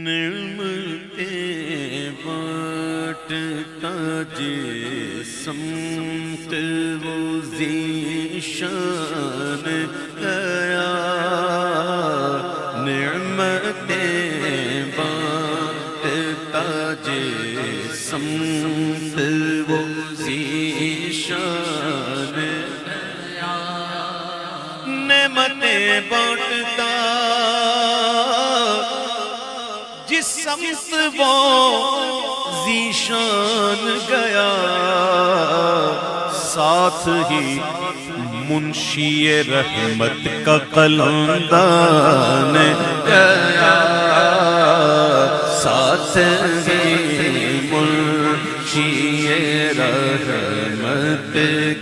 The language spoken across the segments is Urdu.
نعمتیں بانٹتا جسمت وہ ذیشان گیا، نعمتیں بانٹتا جسمت وہ ذیشان گیا، نعمتیں بانٹتا جس سمت وہ ذیشان گیا، ساتھ ہی منشی رحمت کا قلمدان گیا، ساتھ ہی منشی رحمت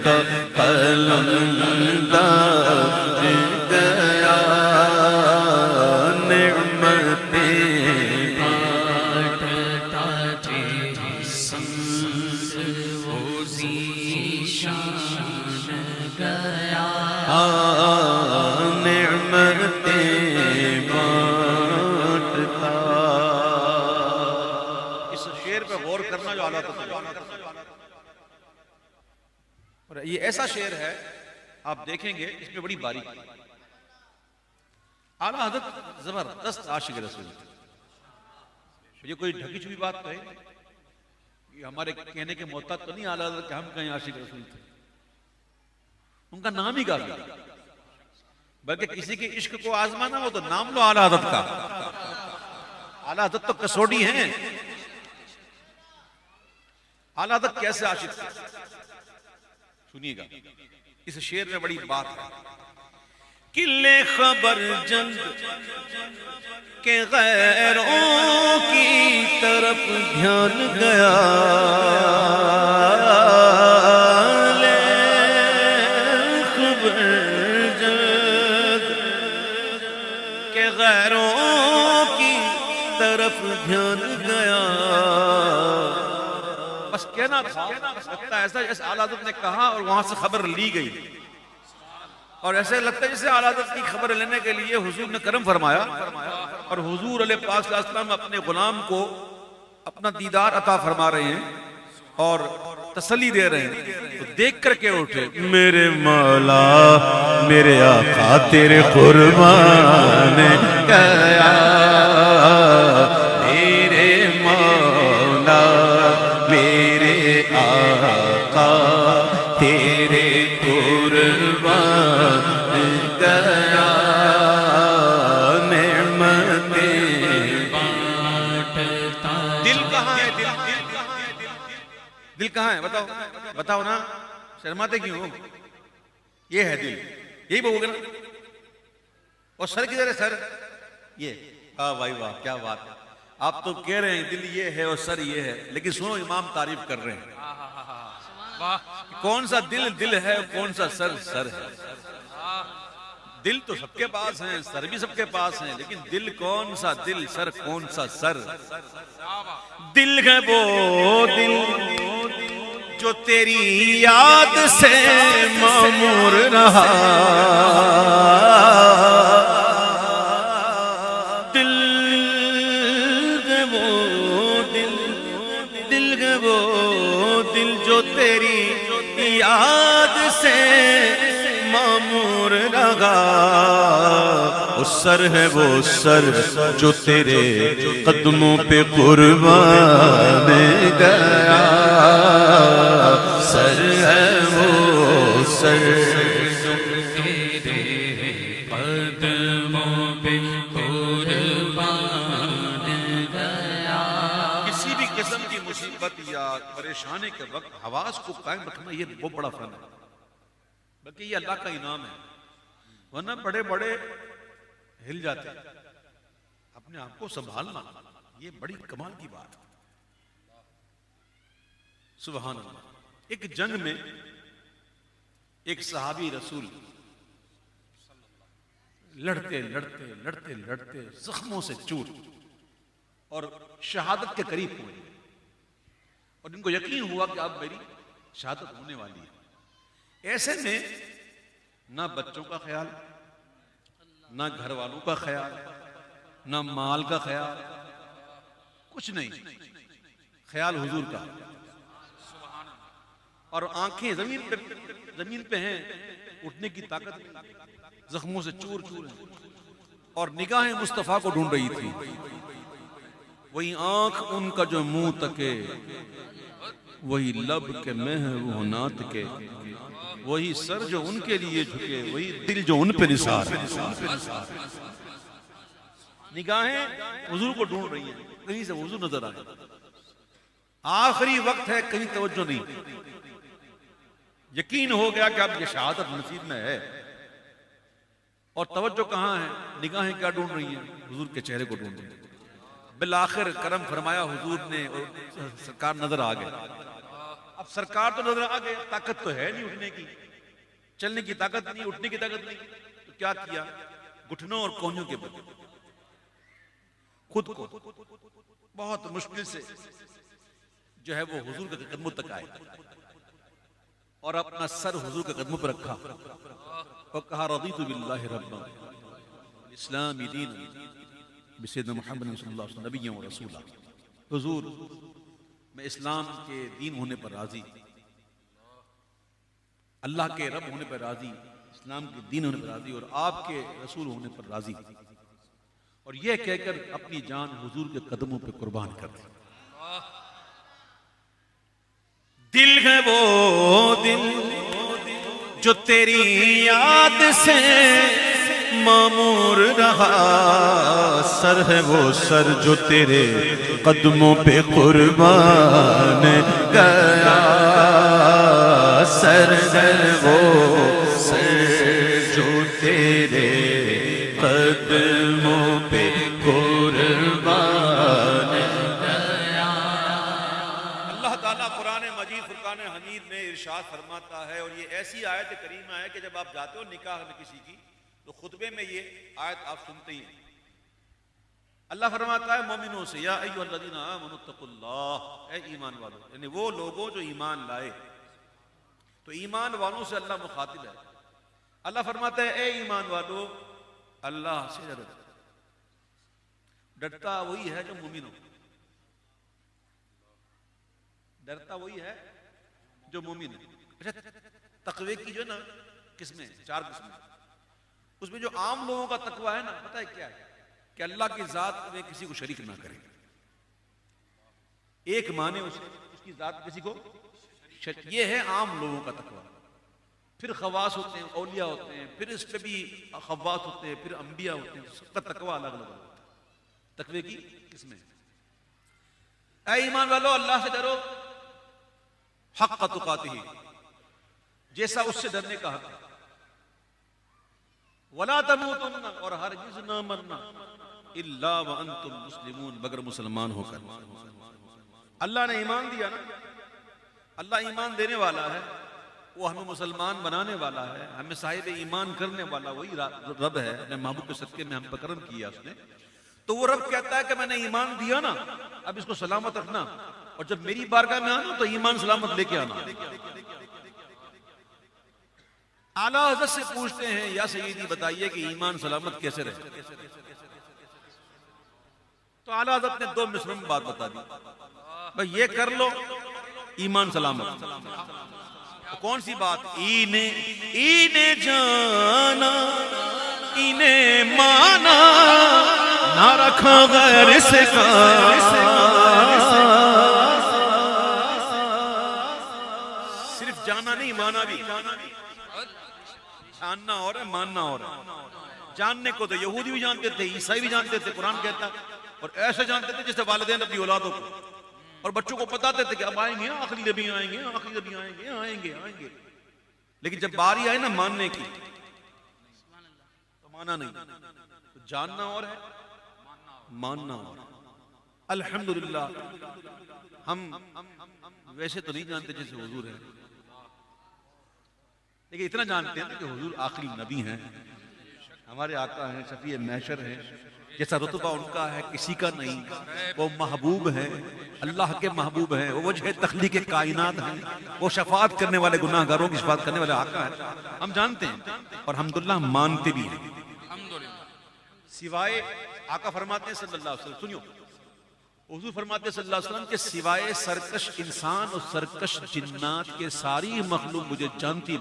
کا قلمدان گیا، یہ ایسا شعر ہے آپ دیکھیں گے اس میں بڑی باریکی، اعلیٰ حضرت زبردست عاشق رسول تھے۔ یہ کوئی ڈھکی چھپی بات کہے، یہ ہمارے کہنے کے محتاج تو نہیں اعلیٰ حضرت کہ ہم کہیں عاشق رسول تھے، ان کا نام ہی کافی، بلکہ کسی کے عشق کو آزمانا ہو تو نام لو اعلیٰ حضرت کا۔ اعلیٰ حضرت تو کسوٹی ہیں۔ اعلیٰ حضرت کیسے عاشق تھے سنیے گا، اس شعر میں بڑی بات ہے۔ کلے خبر جنگ کہ غیروں کی طرف دھیان گیا، لے خبر جنگ کہ غیروں کی طرف دھیان گیا، بس کہنا تھا، لگتا ہے ایسا جیسے اعلیٰ حضرت نے کہا اور وہاں سے خبر لی گئی، اور ایسے لگتا ہے جیسے اعلیٰ حضرت کی خبر لینے کے لیے حضور نے کرم فرمایا، اور حضور علیہ پاک صلی اللہ علیہ وسلم اپنے غلام کو اپنا دیدار عطا فرما رہے ہیں اور تسلی دے رہے ہیں، تو دیکھ کر کے اٹھے، میرے مولا میرے آقا تیرے قربان گیا، میرے مولا میرے آقا تیرے قربان گیا، نعمتیں بانٹتا۔ دل کہاں ہے؟ دل کہاں ہے؟ بتاؤ نا، شرماتے کیوں ہو؟ یہ ہے دل، یہی بہو گے نا۔ اور سر کدھر ہے؟ سر یہ، واہ بھائی واہ، کیا بات ہے، آپ تو کہہ رہے ہیں دل یہ ہے اور سر یہ ہے، لیکن سنو امام تعریف کر رہے ہیں، کون سا دل ہے اور کون سا سر ہے۔ دل تو سب کے پاس ہیں، سر بھی سب کے پاس ہیں، لیکن دل کون سا دل، سر کون سا سر۔ دل ہے وہ دل جو تیری یاد سے معمور رہا، دل ہے وہ دل جو تیری یاد سے معمور رہا، وہ سر ہے وہ سر جو تیرے قدموں پہ قربان گیا، سر ہے وہ سر جو تیرے قدموں پہ قربان گیا۔ کسی بھی قسم کی مصیبت یا پریشانی کے وقت حواس کو قائم رکھنا یہ بہت بڑا فن ہے، بلکہ یہ اللہ کا انعام ہے، ورنہ بڑے بڑے ہل جاتے ہیں۔ اپنے آپ کو سنبھالنا یہ بڑی کمال کی بات ہے، سبحان اللہ۔ ایک جنگ میں ایک صحابی رسول لڑتے زخموں سے چور اور شہادت کے قریب ہوئے، اور ان کو یقین ہوا کہ اب میری شہادت ہونے والی ہے۔ ایسے میں نہ بچوں کا خیال، نہ گھر والوں کا خیال، نہ مال کا خیال، کچھ نہیں، خیال حضور کا، اور آنکھیں زمین پہ ہیں، اٹھنے کی طاقت نہیں، زخموں سے چور چور ہیں، اور نگاہیں مصطفیٰ کو ڈھونڈ رہی تھی. وہی آنکھ ان کا جو منہ تکے، وہی لب کے محو ہنات کے، وہی سر جو ان کے لیے جھکے، وہی دل جو ان پہ نثار ہے. نگاہیں حضور کو ڈھونڈ رہی ہیں، کہیں سے حضور نظر آ رہا ہے. آخری وقت ہے، کہیں توجہ نہیں. یقین ہو گیا کہ اب یہ شہادت نصیب میں ہے، اور توجہ کہاں ہے؟ نگاہیں کیا ڈھونڈ رہی ہیں؟ حضور کے چہرے کو ڈھونڈ رہی ہیں. بالآخر کرم فرمایا حضور نے، اور سرکار نظر آ گئے. اب سرکار تو نظر آ گئے، طاقت تو ہے نہیں اٹھنے کی، چلنے کی طاقت نہیں، اٹھنے کی طاقت نہیں. تو کیا کیا؟ گھٹنوں اور کونیوں کے بل خود کو بہت مشکل سے جو ہے وہ حضور کے قدموں تک آئے، اور اپنا سر حضور کے قدموں پر رکھا اور کہا رضیت باللہ ربا اسلام دین بسیدنا محمد صلی اللہ علیہ وسلم نبی و رسولہ. حضور میں اسلام کے دین ہونے پر راضی، اللہ کے رب ہونے پر راضی، اسلام کے دین ہونے پر راضی، اور آپ کے رسول ہونے پر راضی. اور یہ کہہ کر اپنی جان حضور کے قدموں پہ قربان کر دی. دل ہے وہ دل جو تیری یاد سے معمور رہا، سر ہے وہ سر جو تیرے قدموں پہ قربان گیا، سر ہے وہ سر جو تیرے قدموں پہ قربان گیا. اللہ تعالیٰ قرآن مجید فرقان حمید میں ارشاد فرماتا ہے، اور یہ ایسی آیت کریمہ ہے کہ جب آپ جاتے ہو نکاح میں کسی کی، تو خطبے میں یہ آیت آپ سنتے ہی ہیں. اللہ فرماتا ہے مومنوں سے، یا ایھا الذین آمنوا اتقوا اللہ، اے ایمان والو، یعنی وہ لوگوں جو ایمان لائے. تو ایمان والوں سے اللہ مخاطب ہے. اللہ فرماتا ہے اے ایمان والو اللہ سے ڈرو. ڈرتا وہی ہے جو مومن ہو، ڈرتا وہی ہے جو مومن ہے. اچھا، تقوی کی جو نا قسمیں، 4 قسمیں. اس میں جو عام لوگوں کا تقوی ہے نا، پتہ ہے کیا ہے؟ کہ اللہ کی ذات میں کسی کو شریک نہ کرے. ایک مانے اس کی ذات میں کسی کو شریک. یہ ہے عام لوگوں کا تقوی. پھر خواص ہوتے ہیں، اولیاء ہوتے ہیں، پھر اس پہ بھی خواص ہوتے ہیں، پھر انبیاء ہوتے ہیں. سب کا تقوی الگ الگ ہوتا ہے. تقوی کی قسمیں. اے ایمان والو اللہ سے ڈرو حق تقاتہ، جیسا اس سے ڈرنے کا حق ہے. وَلَا تَمُوتُنَّ، اور ہرگز نہ مرنا، اِلَّا وَأَنْتُمْ مُسْلِمُونَ، مگر مسلمان ہو کر. اللہ نے ایمان دیا نا، اللہ ایمان دینے والا ہے، وہ ہمیں مسلمان بنانے والا ہے، ہمیں صاحب ایمان کرنے والا وہی رب ہے. اپنے محبوب کے صدقے میں ہم پر کرم کیا اس نے. تو وہ رب کہتا ہے کہ میں نے ایمان دیا نا، اب اس کو سلامت رکھنا، اور جب میری بارگاہ میں آنا تو ایمان سلامت لے کے آنا. اعلیٰ حضرت سے پوچھتے ہیں یا سیدی بتائیے کہ ایمان سلامت کیسے رہے؟ تو اعلیٰ حضرت نے 2 مصروں میں بات بتا دی، بھئی یہ کر لو ایمان سلامت. تو کون سی بات؟ اینے جانا اینے مانا، نہ رکھا غیر سے صرف جانا نہیں، مانا بھی. جاننا اور ہے، ماننا اور ہے. جاننے کو تو یہودی بھی جانتے تھے، عیسائی بھی جانتے تھے، قرآن کہتا ہے، اور ایسے جانتے تھے جیسے والدین اپنی اولادوں کو، اور بچوں کو بتاتے تھے کہ اب آئیں گے، آخری نبی آئیں گے، آخری نبی آئیں گے، آئیں گے آئیں گے. لیکن جب باری آئے نا ماننے کی تو مانا نہیں. تو جاننا اور ہے، ماننا اور ہے. الحمدللہ ہم ویسے تو نہیں جانتے جیسے حضور ہے، لیکن اتنا جانتے ہیں کہ حضور آخری نبی ہیں، ہمارے آقا ہیں، شفیع محشر ہیں. جیسا رتبہ ان کا ہے کسی کا نہیں. وہ محبوب ہیں، اللہ کے محبوب ہیں، وہ وجہ تخلیق کائنات ہیں، وہ شفاعت کرنے والے گناہ گاروں کی شفاعت کرنے والے آقا ہیں. ہم جانتے ہیں اور الحمدللہ مانتے بھی ہیں. سوائے آقا فرماتے ہیں صلی اللہ علیہ وسلم، سنیو، حضور فرماتے صلی اللہ علیہ وسلم کہ سوائے سرکش انسان اور سرکش جنات کے ساری مخلوق مجھے جانتی ہے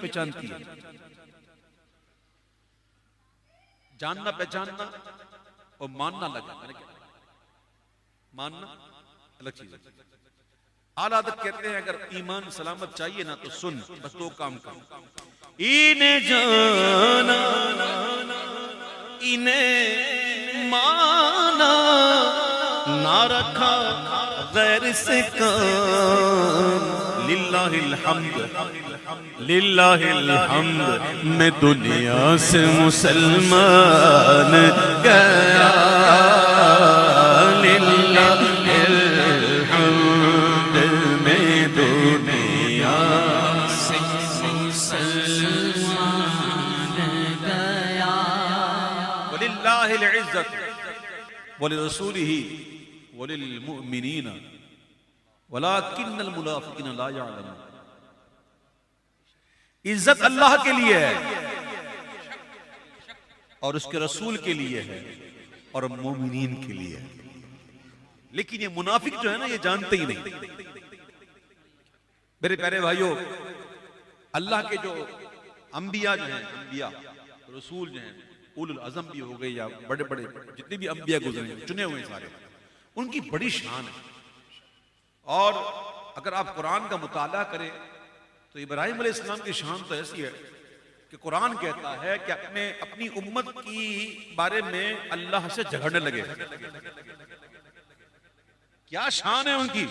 پہچانتی ہے جاننا پہچاننا اور ماننا لگا ماننا الگ چیز ہے. اعلیٰ حضرت کہتے ہیں اگر ایمان سلامت چاہیے نا تو سن بس دو کام کر. انہیں جانا انہیں مانا نہ رکھا غیر سے کام. للہ الحمد للہ الحمد میں دنیا سے مسلمان گیا. للہ الحمد میں دنیا سے مسلمان گیا. وللہ العزت ولرسولہ وللمؤمنین ولکن المنافقین لا یعلمون. عزت اللہ کے لیے ہے اور اس کے رسول کے لیے ہے اور مومنین کے لیے ہے، لیکن یہ منافق جو ہے نا یہ جانتے ہی نہیں. میرے پیارے بھائیوں، اللہ کے جو انبیاء جو ہیں، انبیاء رسول جو ہیں، اولو العزم بھی ہو گئے یا بڑے بڑے جتنے بھی انبیاء گزرے ہیں چنے ہوئے سارے، ان کی بڑی شان ہے. اور اگر آپ قرآن کا مطالعہ کریں تو ابراہیم علیہ السلام کی شان تو ایسی ہے کہ قرآن کہتا ہے کہ اپنی امت کی بارے میں اللہ سے جھگڑنے لگے. کیا شان ہے ان کی.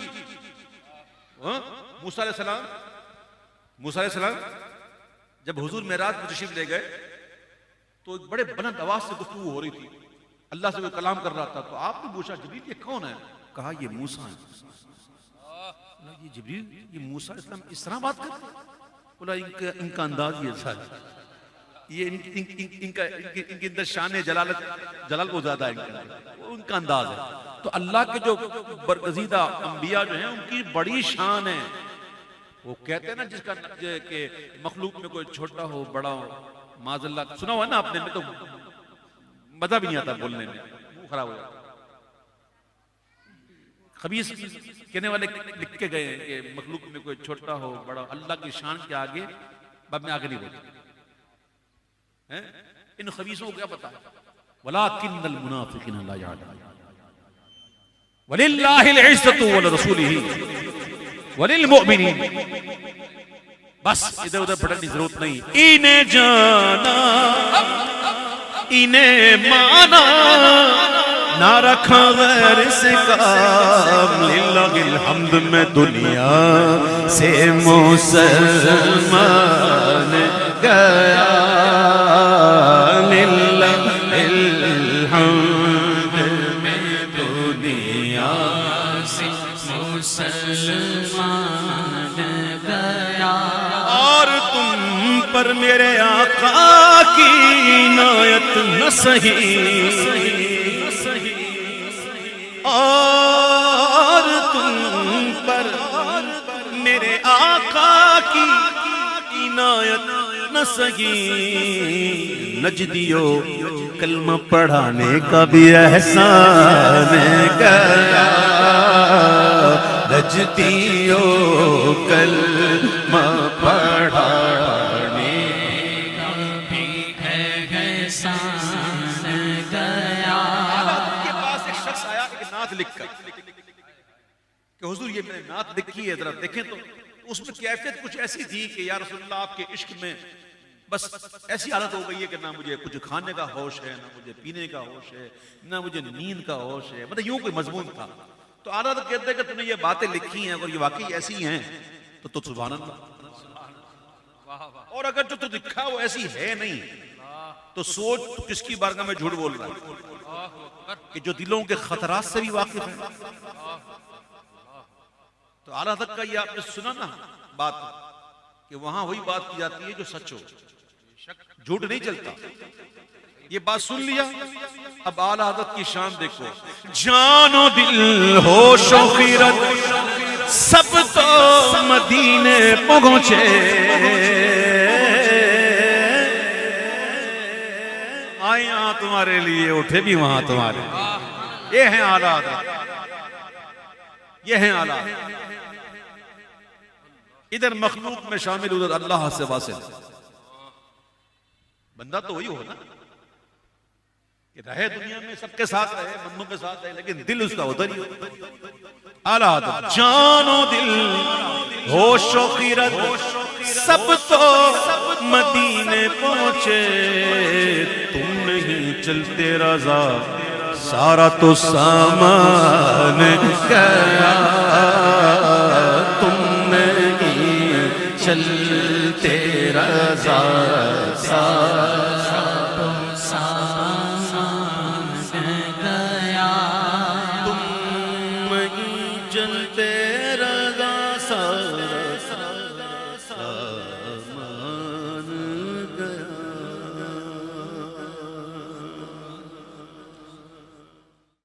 موسیٰ علیہ السلام جب حضور معراج میں تشریف لے گئے تو ایک بڑے بلند آواز سے گفتگو ہو رہی تھی، اللہ سے وہ کلام کر رہا تھا. تو آپ نے پوچھا جبریل یہ کون ہے؟ کہا یہ موسیٰ ہے. یہ جبریل یہ موسیٰ علیہ السلام اس طرح بات کرتے ہیں؟ بولا ان کا انداز یہ ایسا ہے، یہ ان کے اندر شان جلال کو زیادہ ہے، ان کا انداز ہے. تو اللہ کے جو برگزیدہ انبیاء جو ہیں ان کی بڑی شان ہے. وہ کہتے ہیں نا جس کا کہ مخلوق میں کوئی چھوٹا ہو بڑا ہو، معاذ اللہ سنا ہوا ہے نا آپ نے، میں تو مزہ بھی نہیں آتا بولنے میں، منہ خراب ہو جاتا. خبیث کہنے والے لکھ کے گئے کہ مخلوق میں کوئی چھوٹا ہو بڑا، اللہ کی شان کے آگے باب میں آگے نہیں بولتے. ان خبیثوں کو کیا پتا ہے؟ وَلَٰكِنَّ الْمُنَافِقِينَ لَا يَعْلَمُونَ. وَلِلَّهِ الْعِزَّةُ وَلِرَسُولِهِ وَلِلْمُؤْمِنِينَ. بس ادھر ادھر بھٹکنے کی ضرورت نہیں. انہیں جانا انہیں مانا نہ رکھا غیر سے کام. للہ الحمد میں دنیا سے مسلمان گیا. للہ الحمد میں دنیا سے مسلمان گیا. اور تم پر میرے آقا کی عنایت نہ سہی، اور تم پر میرے آقا کی عنایت نہ سہی. نجدیو کلمہ پڑھانے کا بھی احسان گیا. نجدیو کلمہ پڑھانے کا بھی احسان گیا. کے پاس ایک شخص آیا ایک نعت لکھ کر کہ حضور یہ میں نے نعت لکھی ہے ذرا دیکھیں. تو اس میں کیفیت کچھ ایسی تھی کہ یا رسول اللہ آپ کے عشق میں بس ایسی حالت ہو گئی ہے کہ نہ مجھے کچھ کھانے کا ہوش ہے، نہ مجھے پینے کا ہوش ہے، نہ مجھے نیند کا ہوش ہے. مطلب یوں کوئی مضمون تھا. تو اعلیٰ حضرت کہتے ہیں کہ تم نے یہ باتیں لکھی ہیں اگر یہ واقعی ایسی ہیں تو سبحان اللہ. اور اگر جو تو لکھا وہ ایسی ہے نہیں تو سوچ تو کس کی بارگاہ میں جھوٹ بول رہا ہے کہ جو دلوں کے خطرات سے بھی واقف ہے. تو اعلیٰ حضرت کا یہ آپ نے سنا نا بات کہ وہاں وہی بات کی جاتی ہے جو سچ ہو، جھوٹ نہیں چلتا. یہ بات سن لیا. اب اعلیٰ حضرت کی شان دیکھو. جان و دل ہوش و خیرت سب تو مدینے پہنچے. آیا تمہارے لیے اٹھے بھی وہاں تمہارے لیے. یہ ہیں اعلیٰ حضرت, یہ ہیں اعلیٰ. ادھر مخلوق میں شامل, ادھر اللہ سے واصل. بندہ تو وہی ہو نا کہ رہے دنیا میں سب کے ساتھ رہے, بندوں کے ساتھ رہے, لیکن دل اس کا ادھر ہی ہو. اعلیٰ حضرت جان و دل ہوش و خیرت سب تو مدینے پہنچے, تم نہیں چلتے رضا سارا تو سامان گیا, تم نہیں چلتے رضا سارا تو سامان گیا.